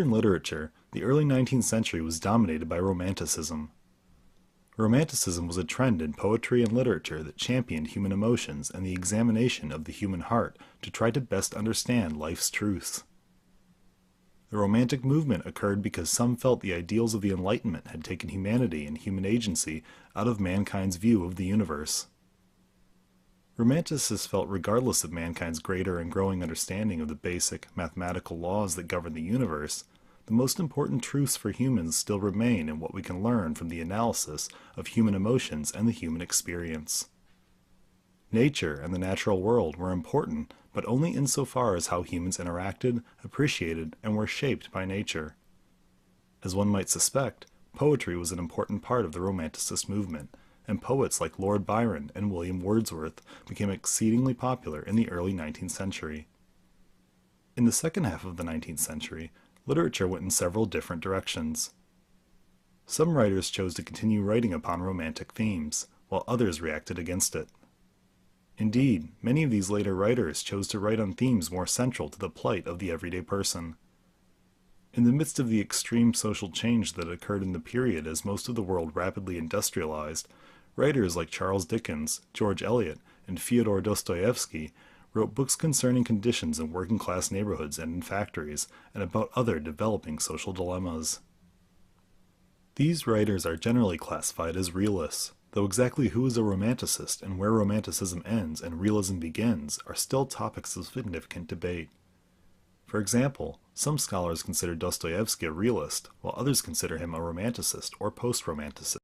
In literature, the early 19th century was dominated by Romanticism. Romanticism was a trend in poetry and literature that championed human emotions and the examination of the human heart to try to best understand life's truths. The Romantic movement occurred because some felt the ideals of the Enlightenment had taken humanity and human agency out of mankind's view of the universe. Romanticists felt regardless of mankind's greater and growing understanding of the basic mathematical laws that govern the universe, the most important truths for humans still remain in what we can learn from the analysis of human emotions and the human experience. Nature and the natural world were important, but only insofar as how humans interacted, appreciated, and were shaped by nature. As one might suspect, poetry was an important part of the Romanticist movement, and poets like Lord Byron and William Wordsworth became exceedingly popular in the early 19th century. In the second half of the 19th century, literature went in several different directions. Some writers chose to continue writing upon romantic themes, while others reacted against it. Indeed, many of these later writers chose to write on themes more central to the plight of the everyday person. In the midst of the extreme social change that occurred in the period as most of the world rapidly industrialized, writers like Charles Dickens, George Eliot, and Fyodor Dostoevsky wrote books concerning conditions in working-class neighborhoods and in factories, and about other developing social dilemmas. These writers are generally classified as realists, though exactly who is a romanticist and where Romanticism ends and realism begins are still topics of significant debate. For example, some scholars consider Dostoevsky a realist, while others consider him a romanticist or post-romanticist.